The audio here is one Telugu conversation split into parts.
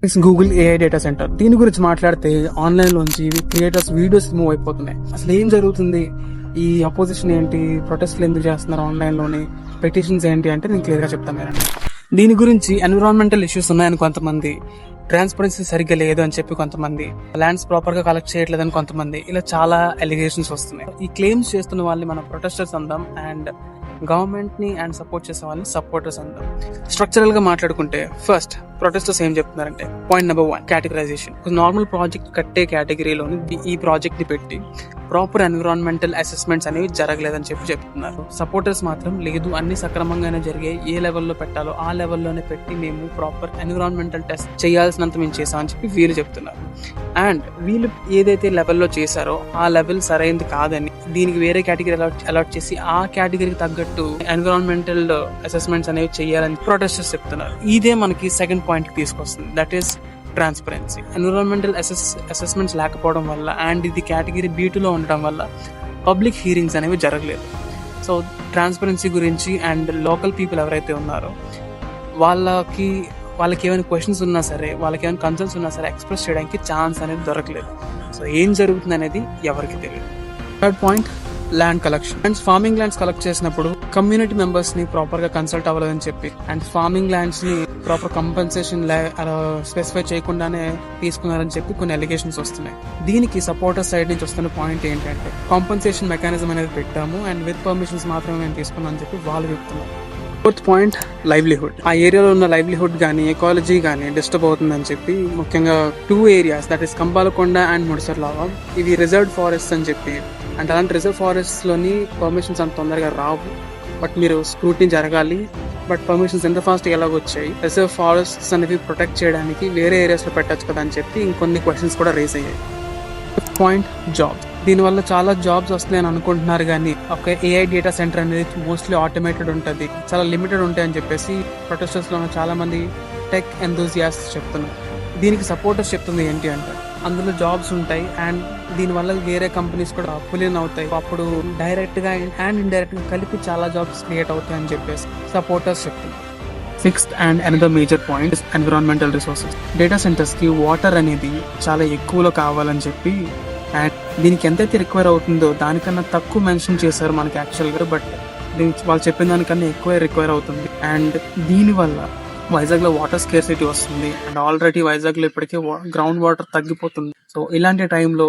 Google AI data centre. దీని గురించి మాట్లాడితే ఆన్లైన్ లోంచి క్రియేటర్స్ వీడియోస్ మూవ్ అయిపోతున్నాయి. అసలు ఏం జరుగుతుంది, ఈ అపోజిషన్ ఏంటి, ప్రొటెస్ట్లు ఎందుకు చేస్తున్నారు ఆన్లైన్ లోని, పెటిషన్స్ ఏంటి అంటే నేను క్లియర్ గా చెప్తాను మేడం. దీని గురించి ఎన్విరాన్మెంటల్ ఇష్యూస్ ఉన్నాయని కొంతమంది, ట్రాన్స్పరెన్సీ సరిగ్గా లేదు అని చెప్పి కొంతమంది, ల్యాండ్స్ ప్రాపర్ గా కలెక్ట్ చేయట్లేదని కొంతమంది, ఇలా చాలా ఎలిగేషన్స్ వస్తున్నాయి. ఈ క్లెయిమ్స్ చేస్తున్న వాళ్ళని మనం ప్రొటెస్టర్స్ అందాం, అండ్ గవర్నమెంట్ ని అండ్ సపోర్ట్ చేసే వాళ్ళని సపోర్టర్స్ అందాం. స్ట్రక్చరల్ గా మాట్లాడుకుంటే ఫస్ట్ ప్రొటెస్టర్స్ ఏం చెప్తున్నారంటే, point number 1 categorisation. Normal project కట్టే కేటగిరీలోని ఈ ప్రాజెక్ట్ ని పెట్టి ప్రాపర్ ఎన్విరాన్మెంటల్ అసెస్మెంట్స్ అనేవి జరగలేదని చెప్పి చెప్తున్నారు. సపోర్టర్స్ మాత్రం లేదు, అన్ని సక్రమంగానే జరిగాయి, ఏ లెవెల్లో పెట్టాలో ఆ లెవెల్లోనే పెట్టి మేము ప్రాపర్ ఎన్విరాన్మెంటల్ టెస్ట్ చేయాల్సినంత మేము చేసామని చెప్పి వీళ్ళు చెప్తున్నారు. అండ్ వీళ్ళు ఏదైతే లెవెల్లో చేశారో ఆ లెవెల్ సరైనది కాదని, దీనికి వేరే కేటగిరీ అలాట్ చేసి ఆ కేటగిరీకి తగ్గట్టు ఎన్విరాన్మెంటల్ అసెస్మెంట్స్ అనేవి చేయాలని ప్రొటెస్టర్స్ చెప్తున్నారు. ఇదే మనకి సెకండ్ పాయింట్ కి తీసుకొస్తుంది, that is transparency. Environmental assessments లేకపోవడం వల్ల అండ్ ఇది కేటగిరీ B2లో ఉండడం వల్ల పబ్లిక్ హీరింగ్స్ అనేవి జరగలేదు. సో ట్రాన్స్పరెన్సీ గురించి అండ్ లోకల్ పీపుల్ ఎవరైతే ఉన్నారో వాళ్ళకి ఏమైనా క్వశ్చన్స్ ఉన్నా సరే, వాళ్ళకి ఏమైనా కన్సర్న్స్ ఉన్నా సరే ఎక్స్ప్రెస్ చేయడానికి ఛాన్స్ అనేది దొరకలేదు. సో ఏం జరుగుతుంది అనేది ఎవరికి తెలియదు. Third point, land collection. And farming lands collect చేసినప్పుడు కమ్యూనిటీ మెంబర్స్ ని ప్రాపర్ గా కన్సల్ట్ అవ్వాలని చెప్పి అండ్ ఫార్మింగ్ ల్యాండ్స్ ని ప్రాపర్ కంపెన్సేషన్ స్పెసిఫై చేయకుండానే తీసుకున్నారని చెప్పి కొన్ని అలిగేషన్స్ వస్తున్నాయి. దీనికి సపోర్టర్ సైడ్ నుంచి వస్తున్న పాయింట్ ఏంటంటే, కాంపెన్సేషన్ మెకానిజం అనేది పెట్టాము అండ్ విత్ పర్మిషన్స్ మాత్రమే మేము తీసుకున్నాం అని చెప్పి వాళ్ళు చెప్తున్నారు. Fourth point, livelihood. ఆ ఏరియాలో ఉన్న లైవ్లీహుడ్ కానీ ఎకాలజీ కానీ డిస్టర్బ్ అవుతుందని చెప్పి, ముఖ్యంగా 2 areas that is Kambalakonda and ముడిసర్లాగా, ఇవి రిజర్వ్డ్ ఫారెస్ట్ అని చెప్పి, అంటే అలాంటి రిజర్వ్ ఫారెస్ట్ లోని పర్మిషన్స్ అంత తొందరగా రావు, బట్ మీరు స్క్రూటినీ జరగాలి. బట్ పర్మిషన్స్ ఎంత ఫాస్ట్ ఎలాగ వచ్చాయి, రిజర్వ్ ఫారెస్ట్స్ అనేవి ప్రొటెక్ట్ చేయడానికి వేరే ఏరియాస్ లో పెట్టచ్చు కదా అని చెప్పి ఇంకొన్ని క్వశ్చన్స్ కూడా రేస్ అయ్యాయి. Fifth point, jobs. దీనివల్ల చాలా జాబ్స్ వస్తున్నాయని అనుకుంటున్నారు, కానీ ఒక ఏఐ డేటా సెంటర్ అనేది మోస్ట్లీ ఆటోమేటెడ్ ఉంటుంది, చాలా లిమిటెడ్ ఉంటాయని చెప్పేసి ప్రొటెస్టర్స్ లో చాలా మంది టెక్ ఎంతూజియాస్ట్స్ చెప్తున్నారు. దీనికి సపోర్టర్స్ చెప్తుంది ఏంటి అంటే, అందులో జాబ్స్ ఉంటాయి అండ్ దీనివల్ల వేరే కంపెనీస్ కూడా పులిన్ అవుతాయి, అప్పుడు డైరెక్ట్ గా అండ్ ఇండైరెక్ట్ గా కలిపి చాలా జాబ్స్ క్రియేట్ అవుతాయి అని చెప్పేసి సపోర్టర్స్ చెప్తున్నారు. Sixth and another major point, environmental resources. Data centres కి వాటర్ అనేది చాలా ఎక్కువలో కావాలని చెప్పి, అండ్ దీనికి ఎంతైతే రిక్వైర్ అవుతుందో దానికన్నా తక్కువ మెన్షన్ చేశారు మనకి యాక్చువల్గా, బట్ దీనికి వాళ్ళు చెప్పిన దానికన్నా ఎక్కువ రిక్వైర్ అవుతుంది. అండ్ దీనివల్ల వైజాగ్ లో వాటర్ స్కేర్సిటీ వస్తుంది అండ్ ఆల్రెడీ వైజాగ్ లో ఇప్పటికే గ్రౌండ్ వాటర్ తగ్గిపోతుంది. సో ఇలాంటి టైంలో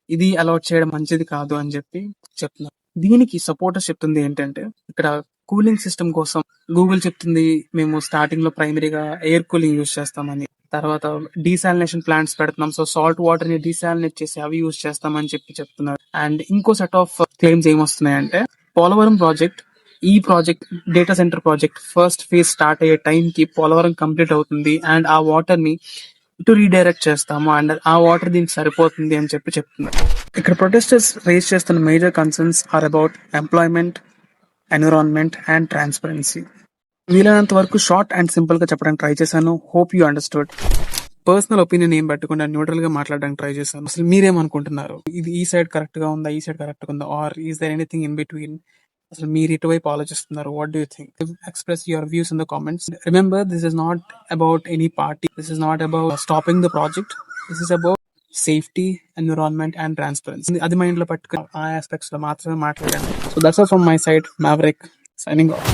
ఇది అలాట్ చేయడం మంచిది కాదు అని చెప్పి చెప్తున్నారు. దీనికి సపోర్టర్స్ చెప్తుంది ఏంటంటే, ఇక్కడ కూలింగ్ సిస్టమ్ కోసం గూగుల్ చెప్తుంది మేము స్టార్టింగ్ లో ప్రైమరీగా ఎయిర్ కూలింగ్ యూజ్ చేస్తామని, తర్వాత డీసాలినేషన్ ప్లాంట్స్ పెడుతున్నాం, సో సాల్ట్ వాటర్ ని డీసాలినేట్ చేసి అవి యూజ్ చేస్తామని చెప్పి చెప్తున్నారు. అండ్ ఇంకో సెట్ ఆఫ్ క్లెయిమ్స్ ఏమొస్తున్నాయంటే, పోలవరం ప్రాజెక్ట్, ఈ project data centre project first phase start అయ్యే టైం కి పోలవరం కంప్లీట్ అవుతుంది అండ్ ఆ వాటర్ ని ఇటు రీడైరెక్ట్ చేస్తాము అండ్ ఆ వాటర్ దీనికి సరిపోతుంది అని చెప్పి చెప్తున్నారు. ఇక్కడ ప్రొటెస్టర్స్ రేస్ చేస్తున్న major concerns are about employment, environment and transparency. వీలైనంత వరకు షార్ట్ అండ్ సింపుల్ గా చెప్పడానికి ట్రై చేశాను. Hope you understood. Personal opinion ఏం పెట్టకుండా న్యూట్రల్ గా మాట్లాడడానికి ట్రై చేశాను. అసలు మీరేమనుకుంటున్నారు, ఇది ఈ సైడ్ కరెక్ట్ గా ఉందా, ఈ సైడ్ కరెక్ట్ గా ఉందా, or is there anything in between? అసలు మీరు ఇటువైపు ఆలోచిస్తున్నారు, what do you think? Express your views in the comments. Remember, this is not about any party, this is not about stopping the project, this is about safety, environment and transparency. అది మైండ్ లో పట్టుకుని ఆ ఆస్పెక్ట్స్ లో మాత్రమే మాట్లాడాను. So that's all from my side. Maverick signing off.